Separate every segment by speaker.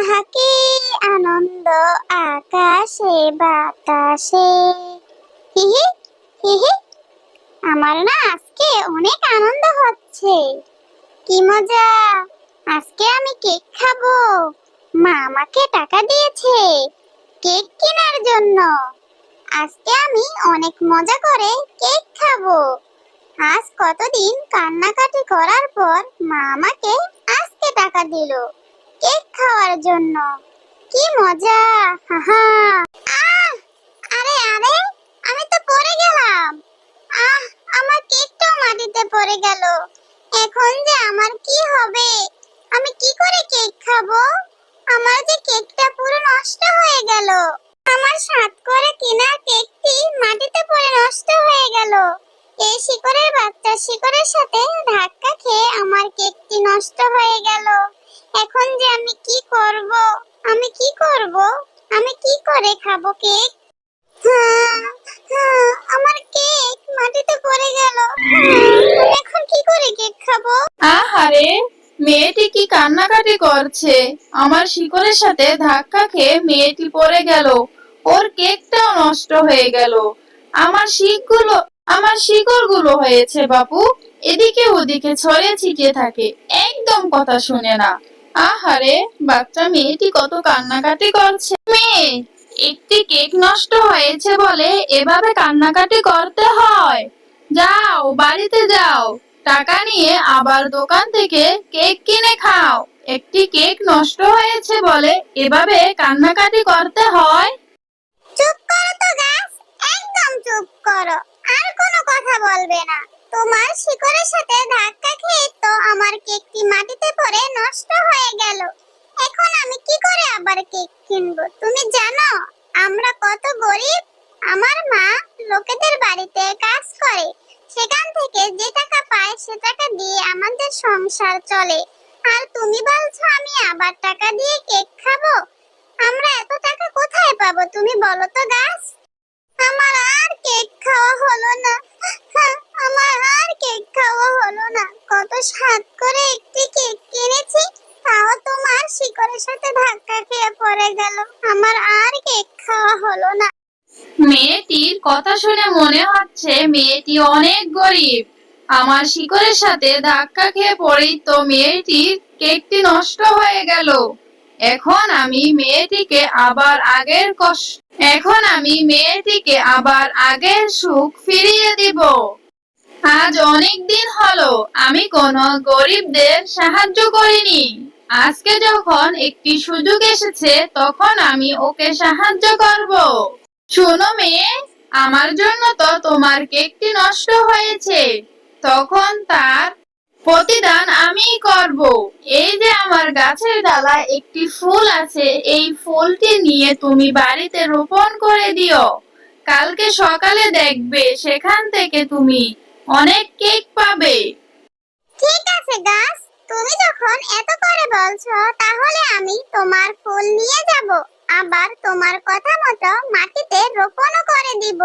Speaker 1: আহা কি আনন্দ আকাশে বাতাসে। হিহি হিহি। আমার না আজকে অনেক আনন্দ হচ্ছে। কি মজা! আজকে আমি কেক খাবো। মা আমাকে টাকা দিয়েছে কেক কেনার জন্য। আজকে আমি অনেক মজা করে কেক খাবো। আজ কতদিন কান্নাকাটি করার পর মা আমাকে আজকে টাকা দিল কেক খাওয়ার জন্য। কি মজা! হাহা। আহ! আরে আরে, আমি তো পড়ে গেলাম। আহ! আমার কেকটাও মাটিতে পড়ে গেল। এখন যে আমার কি হবে? আমি কি করে কেক খাবো? আমার যে কেকটা পুরো নষ্ট হয়ে গেল। আমার সাত করে কেনা কেকটি মাটিতে পড়ে নষ্ট হয়ে গেল। এই শিকড়ের বাচ্চা শিকড়ের সাথে ধাক্কা খেয়ে আমার কেকটি নষ্ট হয়ে গেল। এখন যে আমি কি করব? আমি কি করব? আমি কি করে খাবো কেক? আমার কেক মাটিতে পড়ে গেল। আমি এখন কি করে কেক খাবো?
Speaker 2: আহারে, মেয়েটি কি কান্নাকাটি করছে। আমার শিকড়ের সাথে ধাক্কা খেয়ে মেয়েটি পড়ে গেল। ওর কেকটাও নষ্ট হয়ে গেল। আমার শিকড়গুলো হয়েছে বাপু, এদিকে ওদিকে ছড়িয়ে ছিটিয়ে থাকে, একদম কথা শুনে না। আহারে, বাচ্চা মেয়েটি কত কান্নাকাটি করছে। মেয়ে, একটি কেক নষ্ট হয়েছে বলে এভাবে কান্নাকাটি করতে হয়? যাও, বাড়িতে যাও, টাকা নিয়ে আবার দোকান থেকে কেক কিনে খাও। একটি কেক নষ্ট হয়েছে বলে এভাবে কান্নাকাটি করতে হয়?
Speaker 1: চুপ করো তো গাছ, একদম চুপ করো। আর কোনো কথা বলবে না। তোমার শিকড়ের সাথে ধাক্কা খেয়ে তো আমার কেকটি মাটিতে পড়ে নষ্ট হয়ে গেল। এখন আমি কি করে আবার কেক কিনবো? তুমি জানো আমরা কত গরিব? আমার মা লোকেদের বাড়িতে কাজ করে, সেখান থেকে যে টাকা পায় সে টাকা দিয়ে আমাদের সংসার চলে। আর তুমি বলছো আমি আবার টাকা দিয়ে কেক খাবো? আমরা এত টাকা কোথায় পাবো তুমি বলো তো গাছ? আমার আর কেক খাওয়া হলো না। আমার আর কেক খাওয়া হলো না। কত স্বাদ করে একটি কেক কিনেছি, তাও তোমার শিকড়ের সাথে ধাক্কা খেয়ে পড়ে গেল। আমার আর কেক খাওয়া হলো না।
Speaker 2: মেয়েটির কথা শুনে মনে হচ্ছে মেয়েটি অনেক গরিব। আমার শিকড়ের সাথে ধাক্কা খেয়ে পড়েই তো মেয়েটির কেকটি নষ্ট হয়ে গেল। এখন আমি মেয়েটিকে আবার আগের সুখ ফিরিয়ে দিব। আজ অনেক দিন হলো আমি কোনো গরিবদের সাহায্য করিনি। আজকে যখন একটি সুযোগ এসেছে তখন আমি ওকে সাহায্য করব। শোনো মেয়ে, আমার জন্য তো তোমার কেকটি নষ্ট হয়েছে, তখন তার প্রতিদান আমিই করব। এই যে আমার গাছের ডালায় একটি ফুল আছে, এই ফুলটি নিয়ে তুমি বাড়িতে রোপণ করে দিও। কালকে সকালে দেখবে সেখান থেকে তুমি অনেক কেক পাবে।
Speaker 1: ঠিক আছে গাছ, তুমি যখন এত করে বলছো তাহলে আমি তোমার ফুল নিয়ে যাব, আবার তোমার কথা মতো মাটিতে রোপণও করে দিব।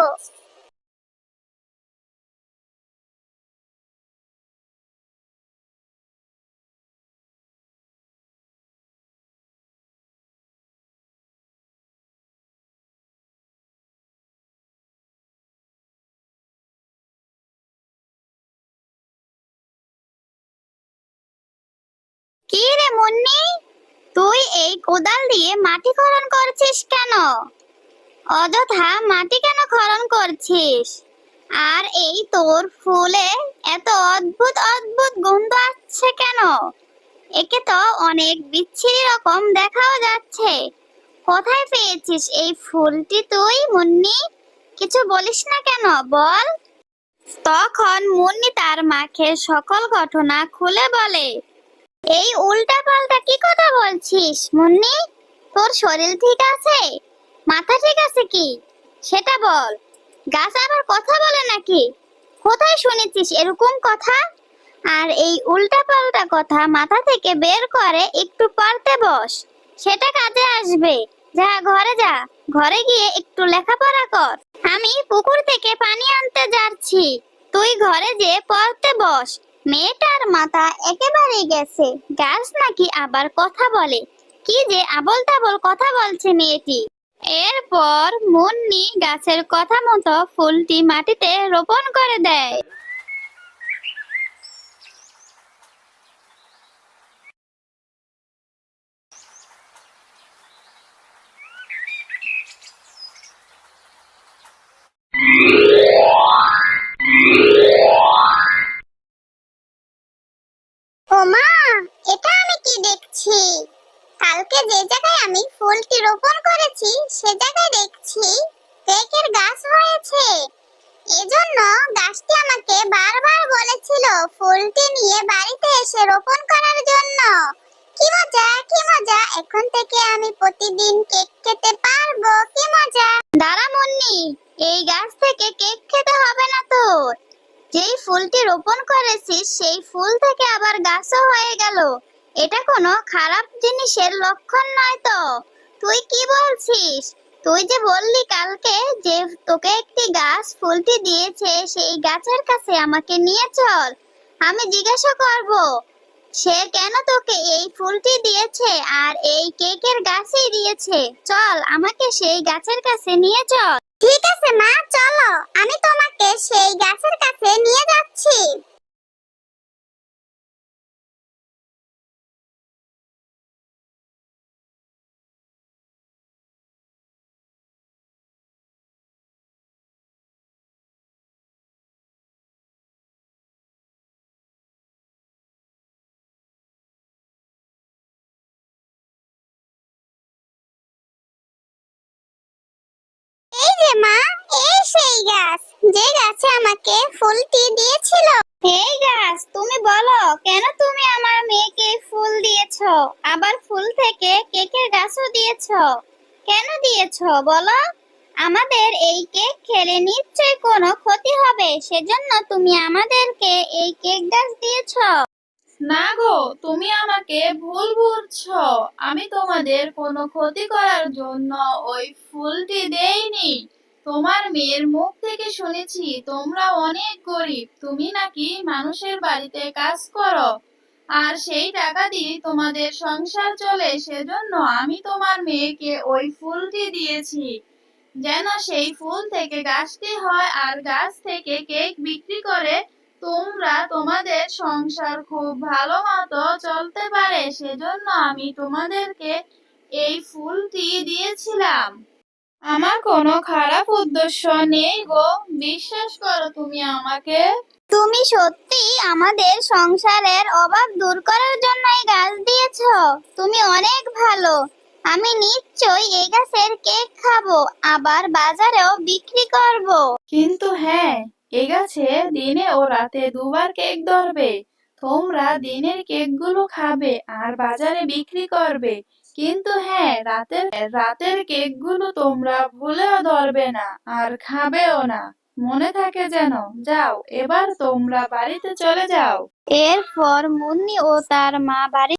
Speaker 1: কি রে মুন্নি, তুই এই কোদাল দিয়ে মাটি খনন করছিস কেন? অযথা মাটি কেন খনন করছিস? আর এই তোর ফুলে এত অদ্ভুত অদ্ভুত গন্ধ আসছে কেন? একে তো অনেক বিচ্ছিরি রকম দেখাও যাচ্ছে। কোথায় পেয়েছিস এই ফুলটি তুই মুন্নি? কিছু বলিস না কেন, বল। তখন মুন্নি তার মাকে সকল ঘটনা খুলে বলে। এই উল্টা পাল্টা কি কথা বলছিস মুন্নি? তোর শরীর ঠিক আছে? মাথা ঠিক আছে কি? সেটা বল। গাছ আবার কথা বলে নাকি? কোথায় শুনেছিস এরকম কথা? আর এই উল্টা পাল্টা কথা মাথা থেকে বের করে একটু পড়তে বস, সেটা কাজে আসবে। যা ঘরে যা, ঘরে গিয়ে একটু লেখাপড়া কর। আমি পুকুর থেকে পানি আনতে যাচ্ছি, তুই ঘরে যে পড়তে বস। মেয়েটার মাথা একেবারে গেছে, গাছ নাকি আবার কথা বলে। কি যে আবোল তাবোল কথা বলছে মেয়েটি। এরপর মুন্নি গাছের কথা মতো ফুলটি মাটিতে রোপণ করে দেয়। ওমা, এটা আমি কি দেখছি? কালকে যে জায়গায় আমি ফুলটি রোপণ করেছি সে জায়গায় দেখছি কেকের গাছ হয়েছে। এজন্য গাছটি আমাকে বারবার বলেছিল ফুলটি নিয়ে বাড়িতে এসে রোপণ করার জন্য। কি মজা, কি মজা! এখন থেকে আমি প্রতিদিন কেক খেতে পারবো, কি মজা! দাঁড়া মুন্নি, এই গাছ থেকে কেক খেতে হবে না তোর। যেই ফুলটি রোপণ করেছিস সেই ফুল থেকে আবার গাছও হয়ে গেল, এটা কোনো খারাপ জিনিসের লক্ষণ নয় তো। তুই কি বলছিস? তুই যে বললি কালকে যে তোকে একটি গাছ ফুলটি দিয়েছে, সেই গাছের কাছে আমাকে নিয়ে চল, আমি জিজ্ঞাসা করব সে কেন তোকে এই ফুলটি দিয়েছে আর এই কেকের গাছই দিয়েছে। চল, আমাকে সেই গাছের কাছে নিয়ে চল। ঠিক আছে মা, চলো, আমি তোমাকে সেই গাছের কাছে নিয়ে যাচ্ছি। এই যে মা, এই সেই গাছ যে গাছে আমাকে ফুলটি দিয়েছিল। এই গাছ, তুমি বলো কেন তুমি আমার মেয়েকে ফুল দিয়েছো, আবার ফুল থেকে কেকের গাছও দিয়েছো? কেন দিয়েছো বলো? আমাদের এই কেক খেলে নিশ্চয়ই কোনো ক্ষতি হবে, সেজন্য তুমি আমাদেরকে এই কেক গাছ দিয়েছো।
Speaker 2: না গো, তুমি আমাকে ভুল বুঝছো। আমি তোমাদের কোনো ক্ষতি করার জন্য ওই ফুলটি দেইনি। তোমার মেয়ের মুখ থেকে শুনেছি তোমরা অনেক গরিব, তুমি নাকি মানুষের বাড়িতে কাজ করো আর সেই টাকা দিয়ে তোমাদের সংসার চলে, সেজন্য আমি তোমার মেয়েকে ওই ফুলটি দিয়েছি যেন সেই ফুল থেকে গাছটি হয় আর গাছ থেকে কেক বিক্রি করে তোমরা তোমাদের সংসার খুব ভালো মতো চলতে পারে, সেজন্য আমি তোমাদেরকে এই ফুলটি দিয়েছিলাম। আমার কোনো খারাপ উদ্দেশ্য নেই গো, বিশ্বাস করো তুমি আমাকে।
Speaker 1: তুমি সত্যি আমাদের সংসারের অভাব দূর করার জন্য এই গাছ দিয়েছো। তুমি অনেক ভালো। আমি নিশ্চয়ই এই গাছের কেক খাবো, আবার বাজারেও বিক্রি করব।
Speaker 2: কিন্তু হ্যাঁ, এ গাছে দিনে ও রাতে দুবার কেক ধরবে। তোমরা দিনের কেকগুলো খাবে আর বাজারে বিক্রি করবে। কিন্তু হ্যাঁ, রাতের কেকগুলো তোমরা ভুলেও ধরবে না আর খাবেও না। মনে থাকে যেন। যাও, এবার তোমরা বাড়িতে চলে যাও।
Speaker 1: এরপর মুন্নি ও তার মা বাড়ি